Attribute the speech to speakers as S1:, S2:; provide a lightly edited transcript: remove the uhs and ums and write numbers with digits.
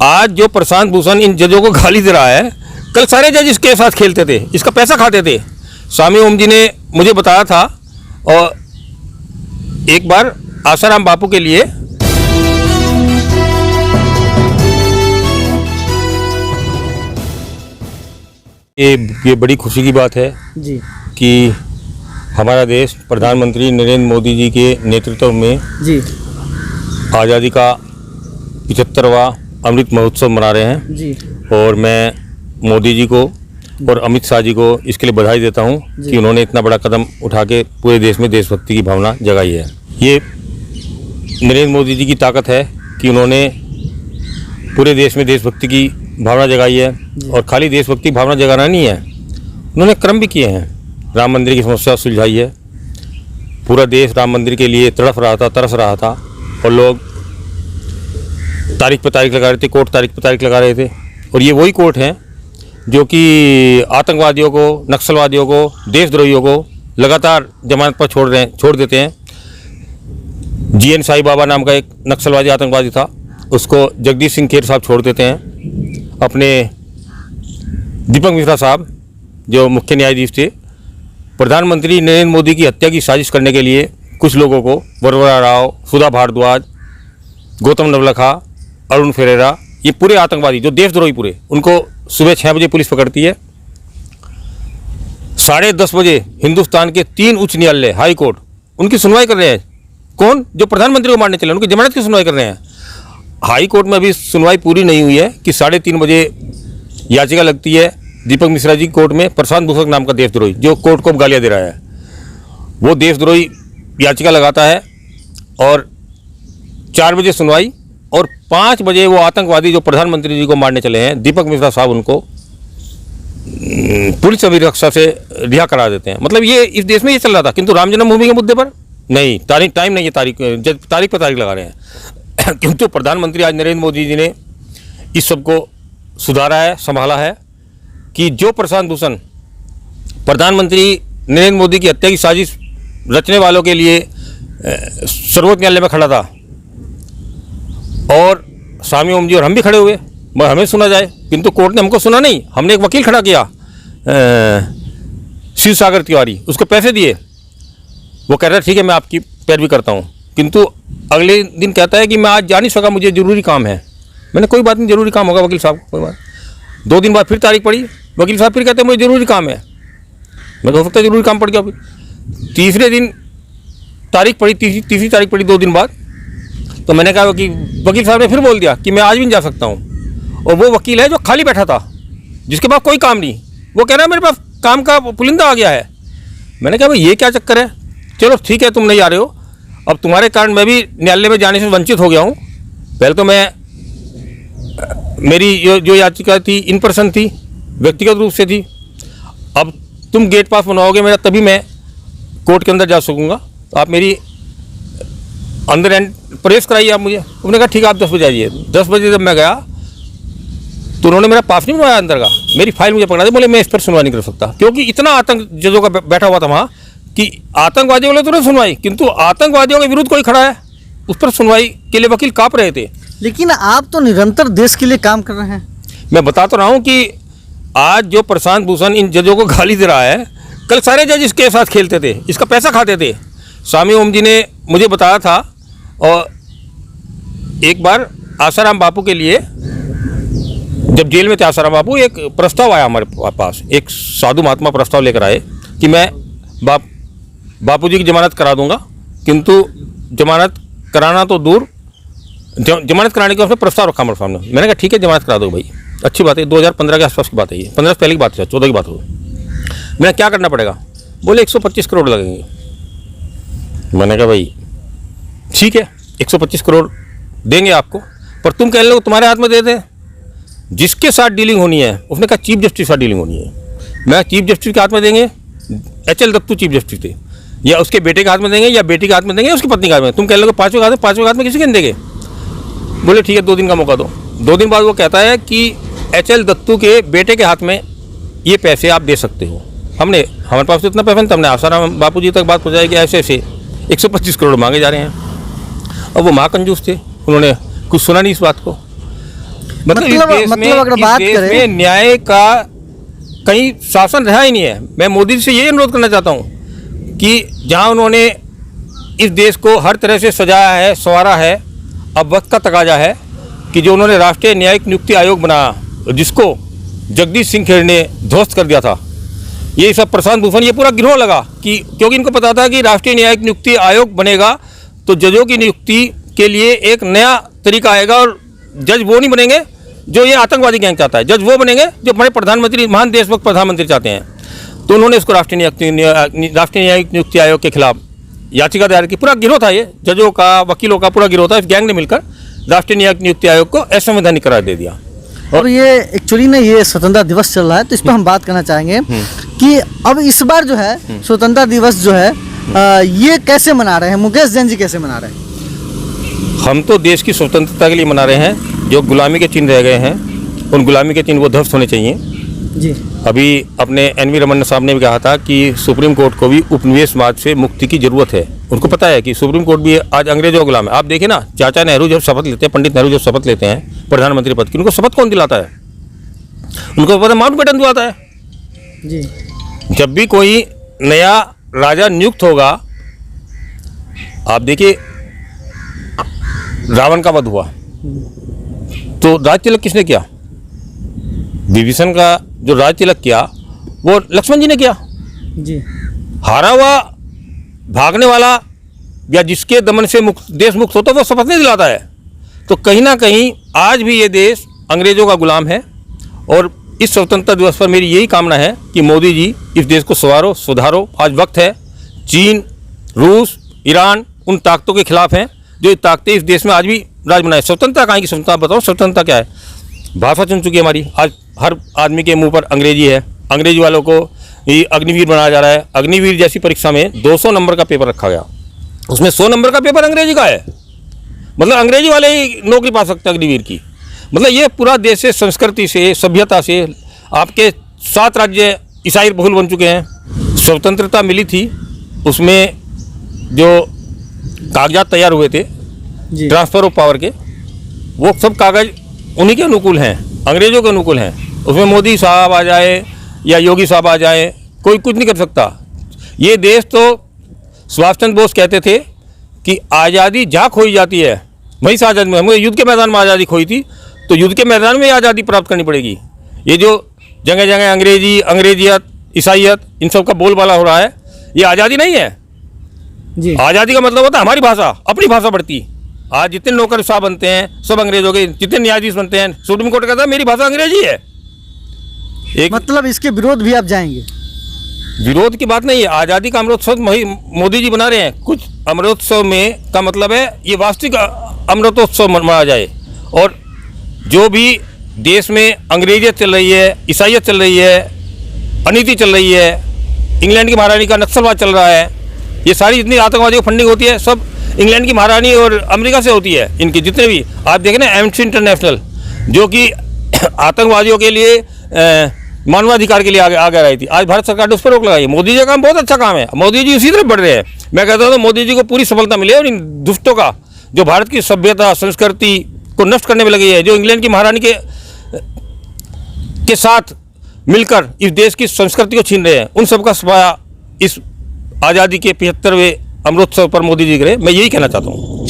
S1: आज जो प्रशांत भूषण इन जजों को गाली दे रहा है, कल सारे जज इसके साथ खेलते थे, इसका पैसा खाते थे। स्वामी ओम जी ने मुझे बताया था, और एक बार आसाराम बापू के लिए ये बड़ी खुशी की बात है
S2: जी
S1: कि हमारा देश प्रधानमंत्री नरेंद्र मोदी जी के नेतृत्व में
S2: जी
S1: आज़ादी का 75वां अमृत महोत्सव मना रहे हैं।
S2: जी
S1: और मैं मोदी जी को और अमित शाह जी को इसके लिए बधाई देता हूं कि उन्होंने इतना बड़ा कदम उठा के पूरे देश में देशभक्ति की भावना जगाई है। ये नरेंद्र मोदी जी की ताकत है कि उन्होंने पूरे देश में देशभक्ति की भावना जगाई है। और खाली देशभक्ति की भावना जगाना नहीं है, उन्होंने कर्म भी किए हैं। राम मंदिर की समस्या सुलझाई है। पूरा देश राम मंदिर के लिए तड़फ रहा था, तरस रहा था, और लोग तारीख पर तारीख लगा रहे थे, कोर्ट तारीख पर तारीख लगा रहे थे। और ये वही कोर्ट हैं जो कि आतंकवादियों को, नक्सलवादियों को, देशद्रोहियों को लगातार जमानत पर छोड़ देते हैं। जीएन साई बाबा नाम का एक नक्सलवादी आतंकवादी था, उसको जगदीश सिंह खेर साहब छोड़ देते हैं। अपने दीपक मिश्रा साहब जो मुख्य न्यायाधीश थे, प्रधानमंत्री नरेंद्र मोदी की हत्या की साजिश करने के लिए कुछ लोगों को, वरवरा राव, सुधा भारद्वाज, गौतम नवलखा, अरुण फेरेरा, ये पूरे आतंकवादी जो देशद्रोही पूरे, उनको सुबह 6 बजे पुलिस पकड़ती है। 10:30 बजे हिंदुस्तान के 3 उच्च न्यायालय, हाई कोर्ट, उनकी सुनवाई कर रहे हैं। कौन? जो प्रधानमंत्री को मारने चले, उनकी जमानत की सुनवाई कर रहे हैं। हाई कोर्ट में अभी सुनवाई पूरी नहीं हुई है कि 3:30 बजे याचिका लगती है दीपक मिश्रा जी कोर्ट में। प्रशांत भूषण नाम का देशद्रोही जो कोर्ट को गालियाँ दे रहा है, वो देशद्रोही याचिका लगाता है, और 4 बजे सुनवाई, और 5 बजे वो आतंकवादी जो प्रधानमंत्री जी को मारने चले हैं, दीपक मिश्रा साहब, उनको पुलिस अभिरक्षा से रिहा करा देते हैं। मतलब ये इस देश में ये चल रहा था। किंतु राम जन्मभूमि के मुद्दे पर नहीं, टाइम नहीं है, तारीख पर तारीख लगा रहे हैं। किंतु प्रधानमंत्री आज नरेंद्र मोदी जी ने इस सब को सुधारा है, संभाला है कि जो प्रशांत भूषण प्रधानमंत्री नरेंद्र मोदी की हत्या की साजिश रचने वालों के लिए सर्वोच्च न्यायालय में खड़ा था, और स्वामी ओम जी और हम भी खड़े हुए, मगर हमें सुना जाए, किंतु कोर्ट ने हमको सुना नहीं। हमने एक वकील खड़ा किया, शिव सागर तिवारी, उसको पैसे दिए, वो कह रहा है ठीक है मैं आपकी पैरवी करता हूँ, किंतु अगले दिन कहता है कि मैं आज जा नहीं सका, मुझे ज़रूरी काम है। मैंने कोई बात नहीं, ज़रूरी काम होगा वकील साहब, कोई बात। 2 दिन बाद फिर तारीख पड़ी, वकील साहब फिर कहते हैं मुझे ज़रूरी काम है। मैं तो हो सकता है ज़रूरी काम पड़ गया। अभी तीसरे दिन तारीख पड़ी, तीसरी तारीख पड़ी 2 दिन बाद, तो मैंने कहा कि वकील साहब ने फिर बोल दिया कि मैं आज भी नहीं जा सकता हूँ। और वो वकील है जो खाली बैठा था, जिसके पास कोई काम नहीं, वो कह रहा है मेरे पास काम का पुलिंदा आ गया है। मैंने कहा भाई ये क्या चक्कर है? चलो ठीक है, तुम नहीं आ रहे हो, अब तुम्हारे कारण मैं भी न्यायालय में जाने से वंचित हो गया हूँ। पहले तो मेरी जो याचिका थी इन पर्सन थी, व्यक्तिगत रूप से थी। अब तुम गेट पास बनवाओगे मेरा, तभी मैं कोर्ट के अंदर जा सकूँगा। तो आप मेरी अंदर प्रवेश कराइए आप मुझे। उन्होंने कहा ठीक है आप 10 बजे आइए। 10 बजे जब मैं गया तो उन्होंने मेरा पास नहीं बनवाया अंदर का, मेरी फाइल मुझे पकड़ा दी। बोले मैं इस पर सुनवाई नहीं कर सकता, क्योंकि इतना आतंक जजों का बैठा हुआ था वहाँ कि आतंकवादियों वाले तो नहीं सुनवाई, किंतु आतंकवादियों के विरुद्ध कोई खड़ा है, उस पर सुनवाई के लिए वकील काँप रहे थे।
S2: लेकिन आप तो निरंतर देश के लिए काम कर रहे हैं।
S1: मैं बता तो रहा हूँ कि आज जो प्रशांत भूषण इन जजों को गाली दे रहा है, कल सारे जज इसके साथ खेलते थे, इसका पैसा खाते थे। स्वामी ओम जी ने मुझे बताया था, और एक बार आसाराम बापू के लिए, जब जेल में थे आसाराम बापू, एक प्रस्ताव आया हमारे पास, एक साधु महात्मा प्रस्ताव लेकर आए कि मैं बापू जी की जमानत करा दूंगा, किंतु जमानत कराना तो दूर, जमानत कराने के उसने प्रस्ताव रखा हमारे सामने। मैंने कहा ठीक है जमानत करा दो भाई, अच्छी बात है। 2015 के आसपास की बात है, ये 15 से पहले की बात है, 14 की बात हो। मैंने क्या करना पड़ेगा? बोले 125 करोड़ लगेंगे। मैंने कहा भाई ठीक है 125 करोड़ देंगे आपको, पर तुम कह लो तुम्हारे हाथ में दे दे, जिसके साथ डीलिंग होनी है। उसने कहा चीफ जस्टिस के साथ डीलिंग होनी है। मैं चीफ जस्टिस के हाथ में देंगे, HL दत्तू चीफ जस्टिस थे, या उसके बेटे के हाथ में देंगे, या बेटी के हाथ में देंगे, उसकी पत्नी के हाथ में। तुम कह लो पाँचों के हाथ में किसी के नहीं देंगे। बोले ठीक है 2 दिन का मौका दो। 2 दिन बाद वो कहता है कि HL दत्तू के बेटे के हाथ में ये पैसे आप दे सकते हो। हमारे पास तो इतना पैसा नहीं था, हमने आसाराम बापू जी तक बात पहुँचाई कि ऐसे 125 करोड़ मांगे जा रहे हैं। अब वो महाकंजूस थे, उन्होंने कुछ सुना नहीं इस बात को। मतलब इस
S2: अगर
S1: इस
S2: बात
S1: देश
S2: करें
S1: में न्याय का कहीं शासन रहा ही नहीं है। मैं मोदी जी से ये अनुरोध करना चाहता हूँ कि जहाँ उन्होंने इस देश को हर तरह से सजाया है, संवारा है, अब वक्त का तकाजा है कि जो उन्होंने राष्ट्रीय न्यायिक नियुक्ति आयोग बनाया, जिसको जगदीश सिंह खेर ने ध्वस्त कर दिया था, ये सब प्रशांत भूषण ये पूरा गिरोह लगा कि क्योंकि इनको पता था कि राष्ट्रीय न्यायिक नियुक्ति आयोग बनेगा तो जजों की नियुक्ति के लिए एक नया तरीका आएगा और जज वो नहीं बनेंगे जो ये आतंकवादी गैंग चाहता है, जज वो बनेंगे जो हमारे प्रधानमंत्री, महान देशभक्त प्रधानमंत्री चाहते हैं। तो उन्होंने इसको राष्ट्रीय न्यायिक नियुक्ति आयोग के खिलाफ याचिका दायर की। पूरा गिरोह था ये, जजों का, वकीलों का पूरा गिरोह था। इस गैंग ने मिलकर राष्ट्रीय न्यायिक नियुक्ति आयोग को असंवैधानिक करार दे दिया।
S2: और ये एक्चुअली ना ये स्वतंत्रता दिवस चल रहा है, तो इस पर हम बात करना चाहेंगे कि अब इस बार जो है स्वतंत्रता दिवस जो है ये कैसे मना रहे हैं, मुकेश जैन जी कैसे मना रहे हैं?
S1: हम तो देश की स्वतंत्रता के लिए मना रहे हैं। जो गुलामी के चिन्ह रह गए हैं, उन गुलामी के चिन्ह वो ध्वस्त होने चाहिए
S2: जी।
S1: अभी अपने एन वी रमन्ना साहब ने भी कहा था कि सुप्रीम कोर्ट को भी उपनिवेशवाद से मुक्ति की जरूरत है। उनको पता है कि सुप्रीम कोर्ट भी आज अंग्रेजों का गुलाम है। आप देखिए ना, चाचा नेहरू जब शपथ लेते हैं, पंडित नेहरू जब शपथ लेते हैं प्रधानमंत्री पद की, उनको शपथ कौन दिलाता है? उनको पता माउंटबेटन दिलाता है
S2: जी।
S1: जब भी कोई नया राजा नियुक्त होगा, आप देखिए रावण का वध हुआ तो राज तिलक किसने किया? विभीषण का जो राज तिलक किया वो लक्ष्मण जी ने किया
S2: जी।
S1: हारा हुआ, भागने वाला या जिसके दमन से देश मुक्त होता वो शपथ नहीं दिलाता है। तो कहीं ना कहीं आज भी ये देश अंग्रेजों का गुलाम है। और इस स्वतंत्रता दिवस पर मेरी यही कामना है कि मोदी जी इस देश को संवारो, सुधारो। आज वक्त है। चीन, रूस, ईरान उन ताकतों के खिलाफ हैं जो ताकतें इस देश में आज भी राज बनाए। स्वतंत्रता कहाँ की स्वतंत्रता? बताओ स्वतंत्रता क्या है? भाषा चुन चुकी है हमारी। आज हर आदमी के मुंह पर अंग्रेजी है। अंग्रेजी वालों को ये अग्निवीर बनाया जा रहा है। अग्निवीर जैसी परीक्षा में 200 नंबर का पेपर रखा गया, उसमें 100 नंबर का पेपर अंग्रेजी का है। मतलब अंग्रेजी वाले ही नौकरी पा सकते हैं अग्निवीर की। मतलब ये पूरा देश से, संस्कृति से, सभ्यता से, आपके 7 राज्य ईसाई बहुल बन चुके हैं। स्वतंत्रता मिली थी, उसमें जो कागजात तैयार हुए थे ट्रांसफ़र ऑफ पावर के, वो सब कागज उन्हीं के अनुकूल हैं, अंग्रेजों के अनुकूल हैं। उसमें मोदी साहब आ जाए या योगी साहब आ जाए, कोई कुछ नहीं कर सकता। ये देश तो सुभाष चंद्र बोस कहते थे कि आज़ादी जहाँ खोई जाती है वहीं से आज़ादी में। हमें युद्ध के मैदान में आज़ादी खोई थी तो युद्ध के मैदान में आज़ादी प्राप्त करनी पड़ेगी। ये जो जगह जगह अंग्रेजियत, ईसाइयत, इन सब का बोलबाला हो रहा है, ये आज़ादी नहीं है
S2: जी।
S1: आज़ादी का मतलब होता है हमारी भाषा, अपनी भाषा बढ़ती। आज जितने नौकर साहब बनते हैं सब अंग्रेजों के, जितने न्यायाधीश बनते हैं, सुप्रीम कोर्ट कहता है मेरी भाषा अंग्रेजी है। एक
S2: मतलब इसके विरोध भी आप जाएंगे?
S1: विरोध की बात नहीं है। आज़ादी का अमृतोत्सव मोदी जी बना रहे हैं। कुछ अमृतोत्सव में का मतलब है ये वास्तविक अमृतोत्सव मनाया जाए। और जो भी देश में अंग्रेजियत चल रही है, ईसाइयत चल रही है, अनीति चल रही है, इंग्लैंड की महारानी का नक्सलवाद चल रहा है, ये सारी जितनी आतंकवादियों की फंडिंग होती है सब इंग्लैंड की महारानी और अमेरिका से होती है। इनके जितने भी आप देखें ना, एम्नेस्टी इंटरनेशनल जो कि आतंकवादियों के लिए मानवाधिकार के लिए आगे रही थी, आज भारत सरकार ने उस पर रोक लगाई। मोदी जी का काम बहुत अच्छा काम है, मोदी जी उसी तरफ बढ़ रहे हैं। मैं कहता हूँ तो मोदी जी को पूरी सफलता मिले और इन दुष्टों का जो भारत की सभ्यता संस्कृति को नष्ट करने में लगी है, जो इंग्लैंड की महारानी के साथ मिलकर इस देश की संस्कृति को छीन रहे हैं, उन सबका सफाया इस आज़ादी के 75वें अमृतोत्सव पर मोदी जी करे। मैं यही कहना चाहता हूँ।